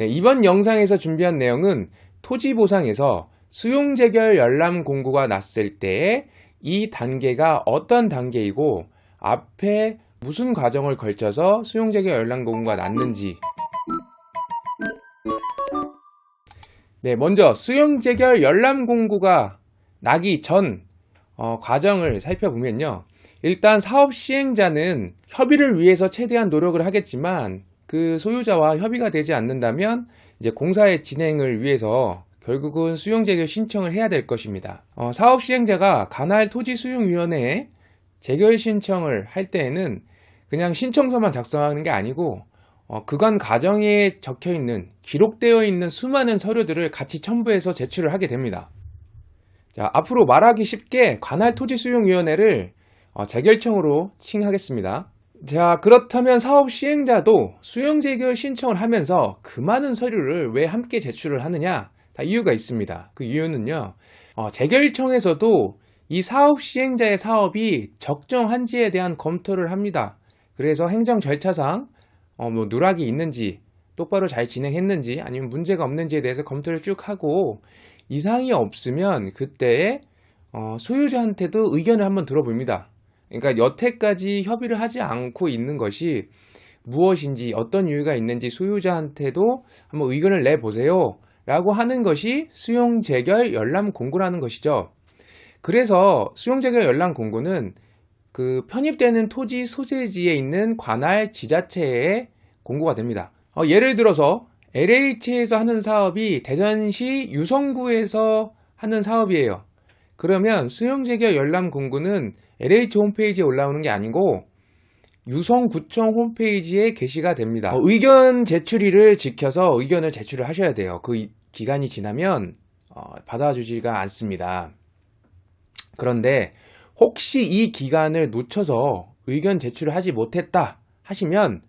네, 이번 영상에서 준비한 내용은 토지보상에서 수용재결 열람 공고가 났을 때 이 단계가 어떤 단계이고 앞에 무슨 과정을 걸쳐서 수용재결 열람 공고가 났는지. 네, 먼저 수용재결 열람 공고가 나기 전 과정을 살펴보면요. 일단 사업 시행자는 협의를 위해서 최대한 노력을 하겠지만 그 소유자와 협의가 되지 않는다면 이제 공사의 진행을 위해서 결국은 수용재결 신청을 해야 될 것입니다. 사업 시행자가 관할 토지수용위원회에 재결 신청을 할 때에는 그냥 신청서만 작성하는 게 아니고 그간 과정에 적혀 있는, 기록되어 있는 수많은 서류들을 같이 첨부해서 제출을 하게 됩니다. 자, 앞으로 말하기 쉽게 관할 토지수용위원회를 재결청으로 칭하겠습니다. 자, 그렇다면 사업 시행자도 수용재결 신청을 하면서 그 많은 서류를 왜 함께 제출을 하느냐? 다 이유가 있습니다. 그 이유는요, 재결청에서도 이 사업 시행자의 사업이 적정한지에 대한 검토를 합니다. 그래서 행정 절차상 누락이 있는지, 똑바로 잘 진행했는지, 아니면 문제가 없는지에 대해서 검토를 쭉 하고, 이상이 없으면 그때 소유자한테도 의견을 한번 들어봅니다. 그러니까 여태까지 협의를 하지 않고 있는 것이 무엇인지, 어떤 이유가 있는지 소유자한테도 한번 의견을 내보세요 라고 하는 것이 수용재결 열람 공고라는 것이죠. 그래서 수용재결 열람 공고는 그 편입되는 토지 소재지에 있는 관할 지자체에 공고가 됩니다. 예를 들어서 LH에서 하는 사업이 대전시 유성구에서 하는 사업이에요. 그러면 수용재결 열람 공고는 LH 홈페이지에 올라오는 게 아니고 유성구청 홈페이지에 게시가 됩니다. 의견 제출일을 지켜서 의견을 제출을 하셔야 돼요. 그 기간이 지나면 받아주지가 않습니다. 그런데 혹시 이 기간을 놓쳐서 의견 제출을 하지 못했다 하시면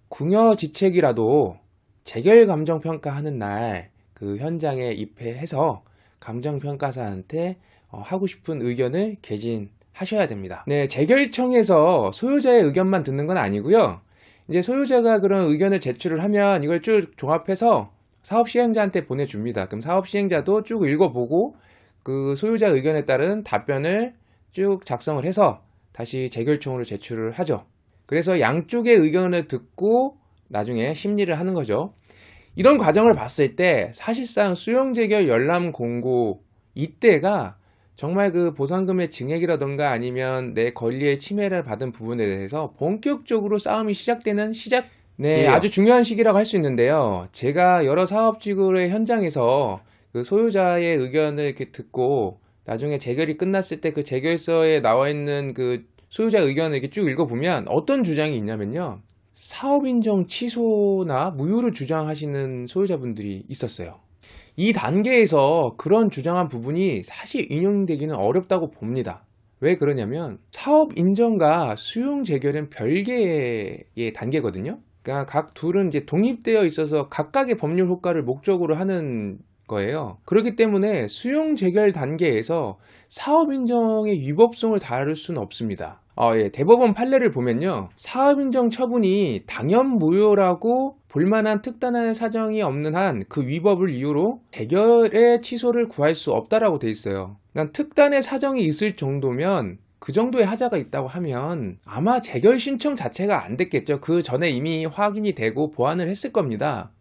궁여지책이라도 재결 감정평가하는 날 그 현장에 입회해서 감정평가사한테 하고 싶은 의견을 개진하셔야 됩니다. 네, 재결청에서 소유자의 의견만 듣는 건 아니고요. 이제 소유자가 그런 의견을 제출을 하면 이걸 쭉 종합해서 사업 시행자한테 보내줍니다. 그럼 사업 시행자도 쭉 읽어보고 그 소유자 의견에 따른 답변을 쭉 작성을 해서 다시 재결청으로 제출을 하죠. 그래서 양쪽의 의견을 듣고 나중에 심리를 하는 거죠. 이런 과정을 봤을 때 사실상 수용재결 열람 공고 이때가 정말 그 보상금의 증액이라던가 아니면 내 권리의 침해를 받은 부분에 대해서 본격적으로 싸움이 시작되는 네, 아주 중요한 시기라고 할 수 있는데요. 제가 여러 사업지구의 현장에서 그 소유자의 의견을 이렇게 듣고 나중에 재결이 끝났을 때 그 재결서에 나와 있는 그 소유자 의견을 이렇게 쭉 읽어보면 어떤 주장이 있냐면요. 사업 인정 취소나 무효를 주장하시는 소유자분들이 있었어요. 이 단계에서 그런 주장한 부분이 사실 인용되기는 어렵다고 봅니다. 왜 그러냐면 사업 인정과 수용 재결은 별개의 단계거든요. 그러니까 각 둘은 이제 독립되어 있어서 각각의 법률 효과를 목적으로 하는 거예요. 그렇기 때문에 수용 재결 단계에서 사업 인정의 위법성을 다룰 수는 없습니다. 대법원 판례를 보면요, 사업 인정 처분이 당연 무효라고 볼만한 특단한 사정이 없는 한 그 위법을 이유로 재결의 취소를 구할 수 없다라고 돼 있어요. 그러니까 특단의 사정이 있을 정도면, 그 정도의 하자가 있다고 하면 아마 재결 신청 자체가 안 됐겠죠. 그 전에 이미 확인이 되고 보완을 했을 겁니다.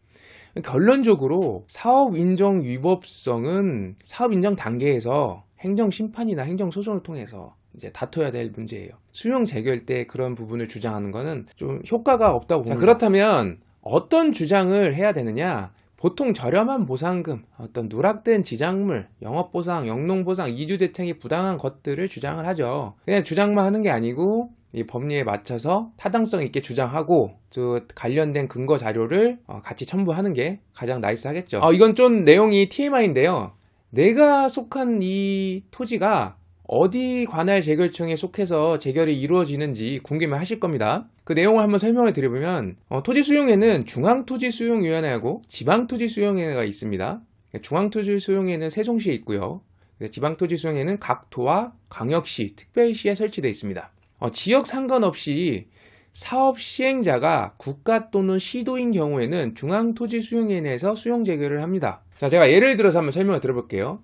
결론적으로 사업 인정 위법성은 사업 인정 단계에서 행정 심판이나 행정 소송을 통해서 이제 다퉈야 될 문제예요. 수용 재결 때 그런 부분을 주장하는 거는 좀 효과가 없다고 봅니다. 그렇다면 어떤 주장을 해야 되느냐? 보통 저렴한 보상금, 어떤 누락된 지작물, 영업보상, 영농보상, 이주대책이 부당한 것들을 주장을 하죠. 그냥 주장만 하는 게 아니고 이 법리에 맞춰서 타당성 있게 주장하고 또 관련된 근거 자료를 같이 첨부하는 게 가장 나이스하겠죠. 이건 좀 내용이 TMI인데요. 내가 속한 이 토지가 어디 관할 재결청에 속해서 재결이 이루어지는지 궁금해 하실 겁니다. 그 내용을 한번 설명을 드려보면 토지수용회는 중앙토지수용위원회하고 지방토지수용회가 있습니다. 중앙토지수용회는 세종시에 있고요. 지방토지수용회는 각 도와 광역시, 특별시에 설치되어 있습니다. 지역 상관없이 사업 시행자가 국가 또는 시도인 경우에는 중앙토지수용위원회에서 수용 재결을 합니다. 자, 제가 예를 들어서 한번 설명을 드려볼게요.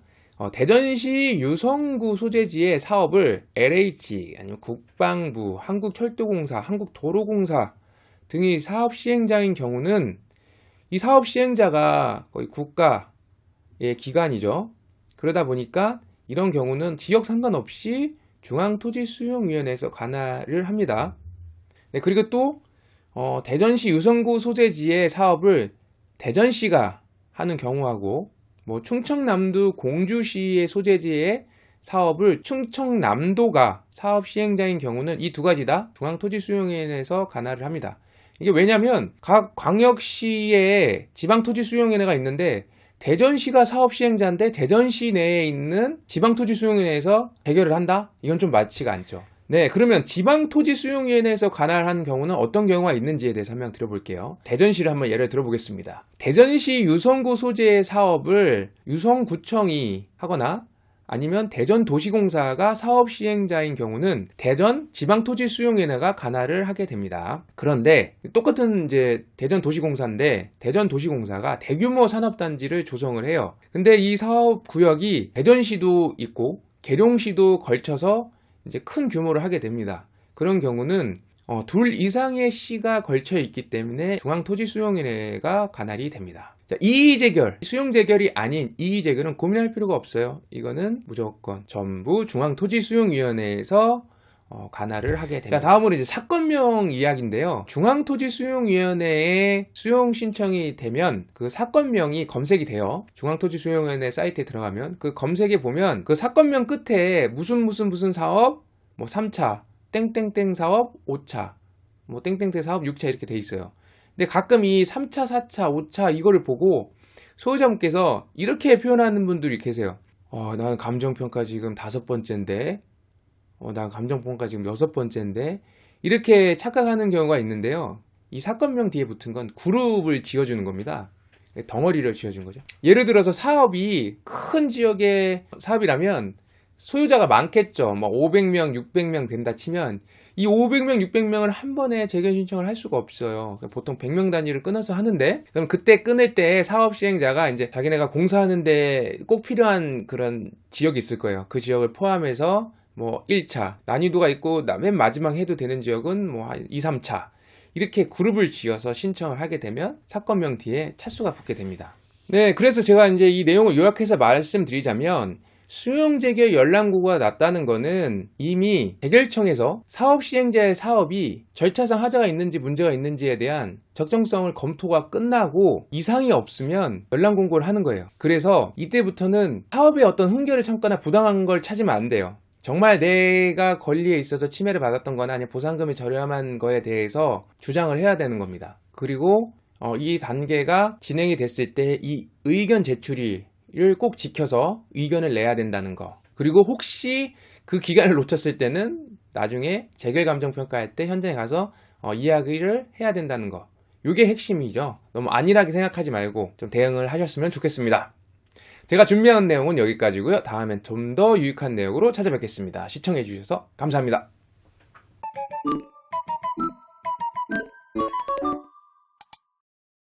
대전시 유성구 소재지의 사업을 LH, 아니면 국방부, 한국철도공사, 한국도로공사 등이 사업 시행자인 경우는 이 사업 시행자가 거의 국가의 기관이죠. 그러다 보니까 이런 경우는 지역 상관없이 중앙토지수용위원회에서 관할을 합니다. 네, 그리고 또 대전시 유성구 소재지의 사업을 대전시가 하는 경우하고 뭐 충청남도 공주시의 소재지의 사업을 충청남도가 사업 시행자인 경우는 이 두 가지 다 중앙토지수용위원회에서 관할을 합니다. 이게 왜냐면 각 광역시에 지방토지수용위원회가 있는데 대전시가 사업 시행자인데 대전시 내에 있는 지방토지수용위원회에서 재결을 한다? 이건 좀 맞지가 않죠. 네, 그러면 지방토지수용위원회에서 관할하는 경우는 어떤 경우가 있는지에 대해서 설명 드려볼게요. 대전시를 한번 예를 들어보겠습니다. 대전시 유성구 소재의 사업을 유성구청이 하거나 아니면 대전도시공사가 사업 시행자인 경우는 대전 지방토지수용위원회가 관할을 하게 됩니다. 그런데 똑같은 이제 대전도시공사인데 대전도시공사가 대규모 산업단지를 조성을 해요. 근데 이 사업 구역이 대전시도 있고 계룡시도 걸쳐서 이제 큰 규모를 하게 됩니다. 그런 경우는 둘 이상의 시가 걸쳐 있기 때문에 중앙토지수용위원회가 관할이 됩니다. 자, 이의재결, 수용재결이 아닌 이의재결은 고민할 필요가 없어요. 이거는 무조건 전부 중앙토지수용위원회에서 관할을 하게 됩니다. 자, 다음으로 이제 사건명 이야기인데요. 중앙토지수용위원회에 수용 신청이 되면 그 사건명이 검색이 돼요. 중앙토지수용위원회 사이트에 들어가면 그 검색에 보면 그 사건명 끝에 무슨 사업, 뭐 3차, 땡땡땡 사업, 5차, 뭐 땡땡땡 사업 6차 이렇게 돼 있어요. 근데 가끔 이 3차, 4차, 5차 이거를 보고 소유자분께서 이렇게 표현하는 분들이 계세요. 난 감정평가 지금 5번째인데 난 감정평가 지금 6번째인데 이렇게 착각하는 경우가 있는데요. 이 사건명 뒤에 붙은 건 그룹을 지어주는 겁니다. 덩어리를 지어준 거죠. 예를 들어서 사업이 큰 지역의 사업이라면 소유자가 많겠죠. 뭐 500명, 600명 된다 치면 이 500명, 600명을 한 번에 재결 신청을 할 수가 없어요. 보통 100명 단위를 끊어서 하는데, 그럼 그때 끊을 때 사업 시행자가 이제 자기네가 공사하는데 꼭 필요한 그런 지역이 있을 거예요. 그 지역을 포함해서 뭐 1차, 난이도가 있고 맨 마지막 해도 되는 지역은 뭐 한 2, 3차 이렇게 그룹을 지어서 신청을 하게 되면 사건명 뒤에 차수가 붙게 됩니다. 네, 그래서 제가 이제 이 내용을 요약해서 말씀드리자면 수용재결 연락구가 났다는 거는 이미 재결청에서 사업 시행자의 사업이 절차상 하자가 있는지 문제가 있는지에 대한 적정성을 검토가 끝나고 이상이 없으면 연락공고를 하는 거예요. 그래서 이때부터는 사업에 어떤 흥결을 참거나 부당한 걸 찾으면 안 돼요. 정말 내가 권리에 있어서 침해를 받았던 거나 아니면 보상금이 저렴한 거에 대해서 주장을 해야 되는 겁니다. 그리고 이 단계가 진행이 됐을 때 이 의견 제출이 를 꼭 지켜서 의견을 내야 된다는 거. 그리고 혹시 그 기간을 놓쳤을 때는 나중에 재결 감정 평가할 때 현장에 가서 이야기를 해야 된다는 거. 이게 핵심이죠. 너무 안일하게 생각하지 말고 좀 대응을 하셨으면 좋겠습니다. 제가 준비한 내용은 여기까지고요. 다음엔 좀 더 유익한 내용으로 찾아뵙겠습니다. 시청해 주셔서 감사합니다.